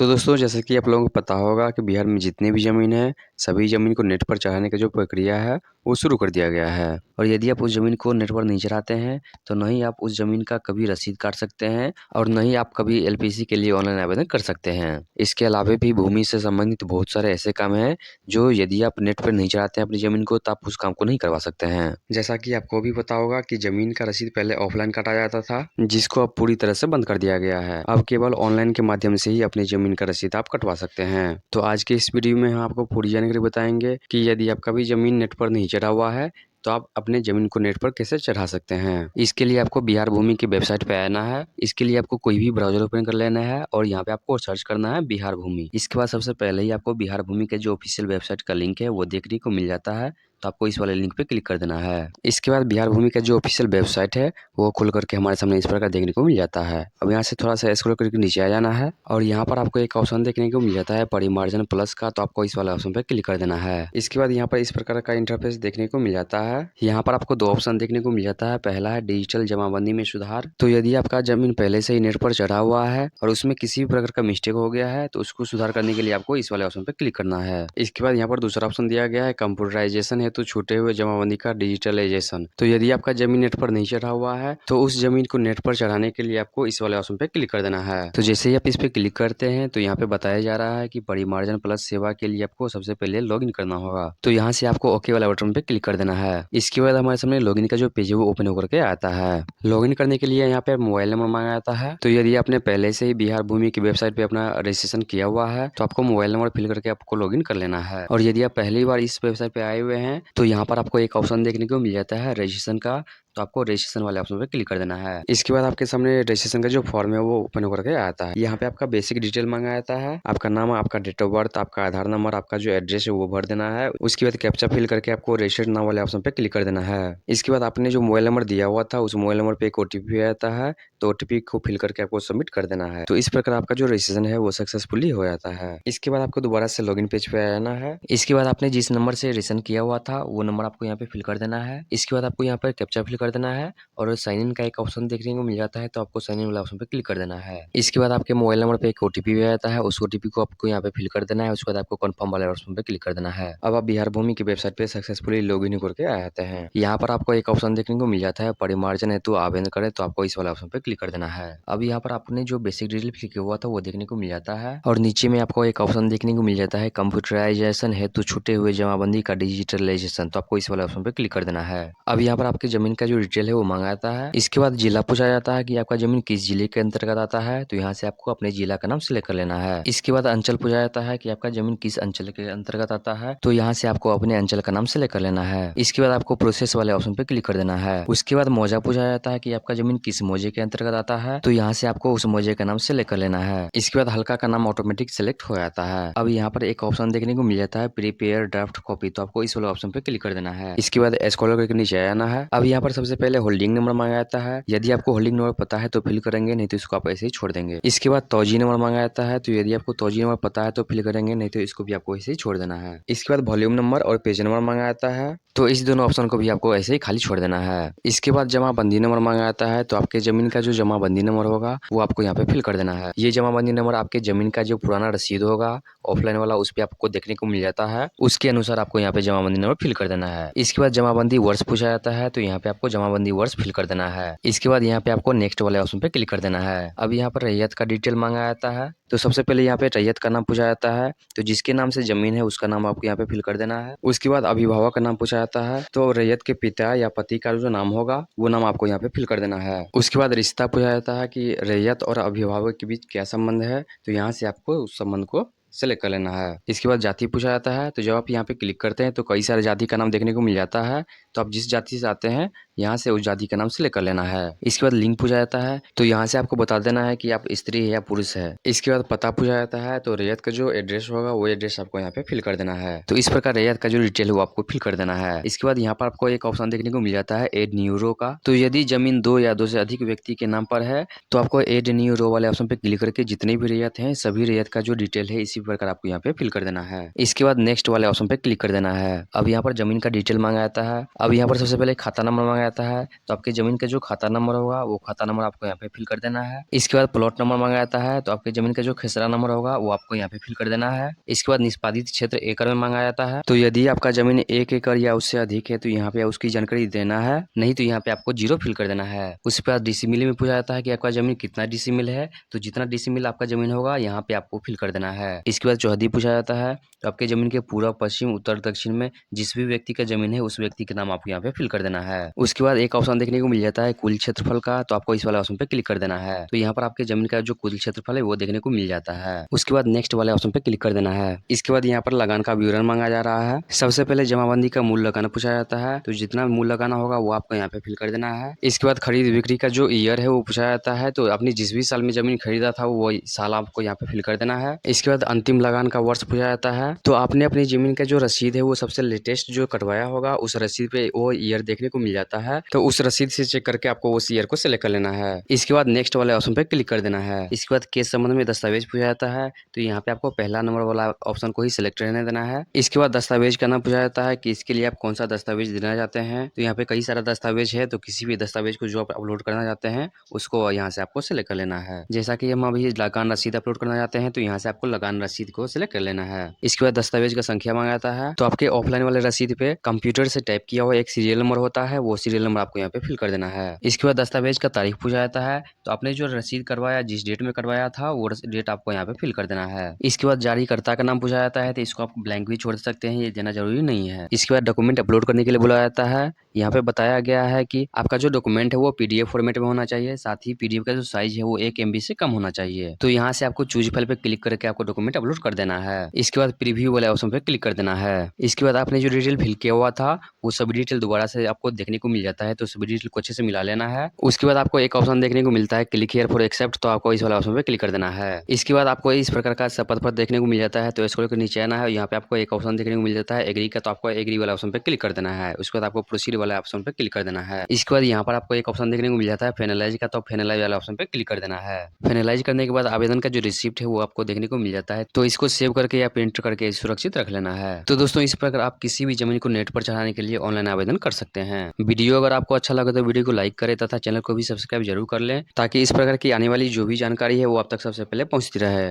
तो दोस्तों जैसे कि आप लोगों को पता होगा कि बिहार में जितनी भी ज़मीन है, सभी ज़मीन को नेट पर चढ़ाने का जो प्रक्रिया है, वो शुरू कर दिया गया है। और यदि आप उस ज़मीन को नेट पर नहीं चढ़ाते हैं, तो न ही आप उस ज़मीन का कभी रसीद काट सकते हैं और न ही आप कभी एलपीसी के लिए ऑनलाइन आवेदन कर सकते हैं। इसके अलावा भी भूमि से संबंधित बहुत सारे ऐसे काम हैं, जो यदि आप नेट पर नहीं चढ़ाते हैं अपनी ज़मीन को, तो आप उस काम को नहीं करवा सकते हैं। जैसा कि आपको भी पता होगा कि ज़मीन का रसीद पहले ऑफलाइन काटा जाता था, जिसको अब पूरी तरह से बंद कर दिया गया है। अब केवल ऑनलाइन के माध्यम से ही अपनी ज़मीन का रसीद आप कटवा सकते हैं। तो आज के इस वीडियो में हम आपको पूरी जानकारी बताएंगे कि यदि आपका भी ज़मीन नेट पर नहीं चढ़ा हुआ है, तो आप अपने ज़मीन को नेट पर कैसे चढ़ा सकते हैं। इसके लिए आपको बिहार भूमि की वेबसाइट पे आना है। इसके लिए आपको कोई भी ब्राउज़र ओपन कर लेना है और यहाँ पे आपको सर्च करना है बिहार भूमि। इसके बाद सबसे पहले ही आपको बिहार भूमि के जो ऑफिशियल वेबसाइट का लिंक है वो देखने को मिल जाता है, तो आपको इस वाले लिंक पे क्लिक कर देना है। इसके बाद बिहार भूमि का जो ऑफिशियल वेबसाइट है वो खुल करके हमारे सामने इस प्रकार देखने को मिल जाता है। अब यहाँ से थोड़ा सा स्क्रॉल करके नीचे आ जाना है और यहाँ पर आपको एक ऑप्शन देखने को मिल जाता है परिमार्जन प्लस का, तो आपको इस वाले ऑप्शन पे क्लिक कर देना है। इसके बाद यहाँ पर इस प्रकार का इंटरफेस देखने को मिल जाता है। यहाँ पर आपको दो ऑप्शन देखने को मिल जाता है। पहला है डिजिटल जमाबंदी में सुधार। तो यदि आपका जमीन पहले से ही नेट पर चढ़ा हुआ है और उसमें किसी भी प्रकार का मिस्टेक हो गया है, तो उसको सुधार करने के लिए आपको इस वाले ऑप्शन पे क्लिक करना है। इसके बाद यहाँ पर दूसरा ऑप्शन दिया गया है कंप्यूटराइजेशन है, तो छूटे हुए जमाबंदी का डिजिटलाइजेशन। तो यदि आपका जमीन नेट पर नहीं चढ़ा हुआ है, तो उस जमीन को नेट पर चढ़ाने के लिए आपको इस वाले ऑप्शन पे क्लिक कर देना है। तो जैसे ही आप इस पे क्लिक करते हैं, तो यहाँ पे बताया जा रहा है कि परिमार्जन प्लस सेवा के लिए आपको सबसे पहले लॉगिन करना होगा। तो यहाँ से आपको ओके वाला बटन पे क्लिक कर देना है। इसके बाद हमारे सामने लॉगिन का जो पेज है वो ओपन होकर के आता है। लॉगिन करने के लिए यहाँ पे मोबाइल नंबर मांगा जाता है। तो यदि आपने पहले से ही बिहार भूमि की वेबसाइट पे अपना रजिस्ट्रेशन किया हुआ है, तो आपको मोबाइल नंबर फिल करके आपको लॉगिन कर लेना है। और यदि आप पहली बार इस वेबसाइट पे आए हुए हैं, तो यहाँ पर आपको एक ऑप्शन देखने को मिल जाता है रजिस्ट्रेशन का, तो आपको रजिस्ट्रेशन वाले ऑप्शन पे क्लिक कर देना है। इसके बाद आपके सामने रजिस्ट्रेशन का जो फॉर्म है वो ओपन होकर के आता है। यहाँ पे आपका बेसिक डिटेल मांगा जाता है, आपका नाम, आपका डेट ऑफ बर्थ, आपका आधार नंबर, आपका जो एड्रेस है वो भर देना है। उसके बाद कैप्चा फिल करके आपको रजिस्टर्ड नाउ वाले ऑप्शन पे क्लिक कर देना है। इसके बाद आपने जो मोबाइल नंबर दिया हुआ था, उस मोबाइल नंबर पे एक ओटीपी आता है, तो ओटीपी को फिल करके आपको सबमिट कर देना है। तो इस प्रकार आपका जो रजिस्ट्रेशन है वो सक्सेसफुली हो जाता है। इसके बाद आपको दोबारा से लॉगिन पेज पे आना है। इसके बाद आपने जिस नंबर से रजिस्ट्रेशन किया हुआ था वो नंबर आपको यहाँ पे फिल कर देना है। इसके बाद आपको यहाँ पर कैप्चा फिल कर देना है और साइन इन का एक ऑप्शन देखने को मिल जाता है, तो आपको साइन इन वाला ऑप्शन पे क्लिक कर देना है। इसके बाद आपके मोबाइल नंबर पे एक ओटीपी भी आता है, उस ओटीपी को आपको यहाँ पे फिल कर देना है। उसके बाद आपको कंफर्म वाले ऑप्शन पे क्लिक कर देना है। अब आप बिहार भूमि की वेबसाइट पे सक्सेसफुली लॉगिन करके आ जाते हैं। यहाँ पर आपको एक ऑप्शन देखने को मिल जाता है परिमार्जन हेतु आवेदन करें, तो आपको इस वाले ऑप्शन पे क्लिक कर देना है। अब यहाँ पर आपने जो बेसिक डिटेल फिल किया हुआ था वो देखने को मिल जाता है और नीचे में आपको एक ऑप्शन देखने को मिल जाता है कंप्यूटराइजेशन हेतु छूटे हुए जमाबंदी का डिजिटलाइजेशन, तो आपको इस वाले ऑप्शन पे क्लिक कर देना है। अब यहाँ पर आपकी जमीन का जो डिटेल है वो मांगा जाता है। इसके बाद जिला पूछा जाता है कि आपका जमीन किस जिले के अंतर्गत आता है, तो यहाँ से आपको अपने जिला का नाम सिलेक्ट कर लेना है। इसके बाद अंचल पूछा जाता है कि आपका जमीन किस अंचल के अंतर्गत आता है, तो यहाँ से आपको अपने अंचल का नाम सिलेक्ट कर लेना है। इसके बाद आपको प्रोसेस वाले ऑप्शन पे क्लिक कर देना है। उसके बाद मौजा पूछा जाता है कि आपका जमीन किस मौजे के अंतर्गत आता है, तो यहाँ से आपको उस मौजे का नाम सिलेक्ट कर लेना है। इसके बाद हल्का का नाम ऑटोमेटिक सिलेक्ट हो जाता है। अब यहाँ पर एक ऑप्शन देखने को मिल जाता है प्रीपेयर ड्राफ्ट कॉपी, तो आपको इस वाले ऑप्शन पे क्लिक कर देना है। इसके बाद स्क्रॉल करके नीचे आना है। अब यहाँ पर सबसे पहले होल्डिंग नंबर मांगा जाता है। यदि आपको होल्डिंग नंबर पता है तो फिल करेंगे, नहीं तो इसको आप ऐसे ही छोड़ देंगे। इसके बाद तौजी नंबर मांगा जाता है, तो यदि आपको तौजी नंबर पता है तो फिल करेंगे, नहीं तो इसको भी आपको ऐसे ही छोड़ देना है। इसके बाद वॉल्यूम नंबर और पेज नंबर मांगा जाता है, तो इस दोनों ऑप्शन को भी आपको ऐसे ही खाली छोड़ देना है। इसके बाद जमाबंदी नंबर मांगा जाता है, तो आपके जमीन का जो जमाबंदी नंबर होगा वो आपको यहाँ पे फिल कर देना है। ये जमाबंदी नंबर आपके जमीन का जो पुराना रसीद होगा ऑफलाइन वाला, उस पे आपको देखने को मिल जाता है। उसके अनुसार आपको यहाँ पे जमाबंदी नंबर फिल कर देना है। इसके बाद जमाबंदी वर्ष पूछा जाता है, तो यहाँ पे आपको जमाबंदी वर्ष फिल कर देना है। इसके बाद यहाँ पे आपको नेक्स्ट वाले ऑप्शन पे क्लिक कर देना है। अब यहाँ पर रैयत का डिटेल मांगा जाता है, तो सबसे पहले यहाँ पे रैयत का नाम पूछा जाता है, तो जिसके नाम से जमीन है उसका नाम आपको यहाँ पे फिल कर देना है। उसके बाद अभिभावक का नाम पूछा जाता है, तो रैयत के पिता या पति का जो नाम होगा वो नाम आपको यहाँ पे फिल कर देना है। उसके बाद रिश्ता पूछा जाता है कि रैयत और अभिभावक के बीच क्या संबंध है, तो यहाँ से आपको उस संबंध को सेलेक्ट कर लेना है। इसके बाद जाति पूछा जाता है, तो जब आप यहाँ पे क्लिक करते हैं तो कई सारे जाति का नाम देखने को मिल जाता है, तो आप जिस जाति से आते हैं यहाँ से उस जाति का नाम सिलेक्ट कर लेना है। इसके बाद लिंग पूछा जाता है, तो यहाँ से आपको बता देना है कि आप स्त्री है या पुरुष है। इसके बाद पता पूछा जाता है, तो रैयत का जो एड्रेस होगा वो एड्रेस आपको यहाँ पे फिल कर देना है। तो इस प्रकार रैयत का जो डिटेल है वो आपको फिल कर देना है। इसके बाद यहाँ पर आपको एक ऑप्शन देखने को मिल जाता है एड न्यू रो का, तो यदि जमीन दो या दो से अधिक व्यक्ति के नाम पर है तो आपको एड न्यू रो वाले ऑप्शन पे क्लिक करके जितनी भी रैयत है सभी रैयत का जो डिटेल है इसी प्रकार आपको यहाँ पे फिल कर देना है। इसके बाद नेक्स्ट वाले ऑप्शन पे क्लिक कर देना है। अब यहाँ पर जमीन का डिटेल मांगा जाता है। अब यहाँ पर सबसे पहले खाता नंबर मांगा मांगा जाता है तो आपकी जमीन का जो खाता नंबर होगा वो खाता नंबर आपको यहाँ पे फिल कर देना है। इसके बाद प्लॉट नंबर मांगा जाता है तो आपकी जमीन का जो खेसरा नंबर होगा वो आपको यहाँ पे फिल कर देना है। इसके बाद निष्पादित क्षेत्र एकड़ में मांगा जाता है, तो यदि आपका जमीन 1 एकड़ या उससे अधिक है तो यहाँ पे उसकी जानकारी देना है, नहीं तो यहाँ पे आपको 0 फिल कर देना है। उसके बाद डिसिमिल में पूछा जाता है कि आपका जमीन कितना डिसिमिल है, तो जितना डिसिमिल आपका जमीन होगा यहाँ पे आपको फिल कर देना है। इसके बाद चौहदी पूछा जाता है तो आपके जमीन के पूर्व, पश्चिम, उत्तर, दक्षिण में जिस भी व्यक्ति का जमीन है उस व्यक्ति के नाम आपको यहाँ पे फिल कर देना है। उसके बाद एक ऑप्शन देखने को मिल जाता है कुल क्षेत्रफल का, तो आपको इस वाले ऑप्शन पे क्लिक कर देना है। तो यहाँ पर आपके जमीन का जो कुल क्षेत्रफल है वो देखने को मिल जाता है। उसके बाद नेक्स्ट वाले ऑप्शन पे क्लिक कर देना है। इसके बाद यहाँ पर लगान का विवरण मांगा जा रहा है। सबसे पहले जमाबंदी का मूल लगाना पूछा जाता है, तो जितना मूल लगाना होगा वो आपको यहाँ पे फिल कर देना है। इसके बाद खरीद बिक्री का जो ईयर है वो पूछा जाता है, तो आपने जिस भी साल में जमीन खरीदा था वो साल आपको यहाँ पे फिल कर देना है। इसके बाद अंतिम लगान का वर्ष पूछा जाता है, तो आपने अपनी जमीन का जो रसीद है वो सबसे लेटेस्ट जो कटवाया होगा उस रसीद पे वो ईयर देखने को मिल जाता है, तो उस रसीद से चेक करके आपको उस ईयर को सिलेक्ट कर लेना है। इसके बाद नेक्स्ट वाले ऑप्शन पे क्लिक कर देना है। इसके बाद केस संबंध में दस्तावेज पूछा जाता है, तो यहाँ पे आपको पहला नंबर वाला ऑप्शन को ही सिलेक्ट रहने देना है। इसके बाद दस्तावेज का नाम पूछा जाता है कि इसके लिए आप कौन सा दस्तावेज देना चाहते हैं, तो यहाँ पे कई सारा दस्तावेज है, तो किसी भी दस्तावेज को जो आप अपलोड करना चाहते हैं उसको यहाँ से आपको सिलेक्ट कर लेना है। जैसा कि हम अभी लगान रसीद अपलोड करना चाहते हैं तो यहाँ से आपको लगान रसीद को सिलेक्ट कर लेना है। इसके बाद दस्तावेज का संख्या मांगा जाता है, तो आपके ऑफलाइन वाले रसीद पे कंप्यूटर से टाइप किया हुआ एक सीरियल नंबर होता है, वो सीरियल नंबर आपको यहाँ पे फिल कर देना है। इसके बाद दस्तावेज का तारीख पूछा जाता है, तो आपने जो रसीद करवाया जिस डेट में करवाया था वो डेट आपको यहाँ पे फिल कर देना है। इसके बाद जारीकर्ता का नाम पूछा जाता है, तो इसको आप ब्लैंक भी छोड़ सकते हैं, ये देना जरूरी नहीं है। इसके बाद डॉक्यूमेंट अपलोड करने के लिए बोला जाता है। यहाँ पे बताया गया है कि आपका जो डॉक्यूमेंट है वो पीडीएफ फॉर्मेट में होना चाहिए, साथ ही पीडीएफ का जो साइज है वो 1 MB से कम होना चाहिए। तो यहाँ से आपको चूज फाइल पे क्लिक करके आपको डॉक्यूमेंट अपलोड कर देना है। इसके बाद प्रीव्यू वाले ऑप्शन पे क्लिक कर देना है। इसके बाद आपने जो डिटेल फिल किया हुआ था वो सभी डिटेल दोबारा से आपको देखने को मिल जाता है, तो सभी डिटेल को अच्छे से मिला लेना है। उसके बाद आपको एक ऑप्शन देखने को मिलता है क्लिक हियर फॉर एक्सेप्ट, तो आपको इस वाला ऑप्शन पे क्लिक कर देना है। इसके बाद आपको इस प्रकार का शपथ पत्र देखने को मिल जाता है, तो स्क्रॉल कर नीचे आना है, यहाँ पे आपको एक ऑप्शन देखने को मिल जाता है एग्री का, तो आपको एग्री वाला ऑप्शन पे क्लिक कर देना है। उसके बाद आपको प्रोसीड वाला ऑप्शन पे क्लिक कर देना है। इसके बाद यहाँ पर आपको एक ऑप्शन देखने को मिल जाता है फाइनलाइज का, तो फाइनलाइज वाला ऑप्शन पे क्लिक कर देना है। फाइनलाइज करने के बाद आवेदन का जो रिसिप्ट है वो आपको देखने को मिल जाता है, तो इसको सेव करके या प्रिंट करके सुरक्षित रख लेना है। तो दोस्तों इस प्रकार आप किसी भी जमीन को नेट पर चढ़ाने के लिए ऑनलाइन आवेदन कर सकते हैं। वीडियो अगर आपको अच्छा लगे तो वीडियो को लाइक करें तथा चैनल को भी सब्सक्राइब जरूर कर लें, ताकि इस प्रकार की आने वाली जो भी जानकारी है वो आप तक सबसे पहले पहुंचती रहे।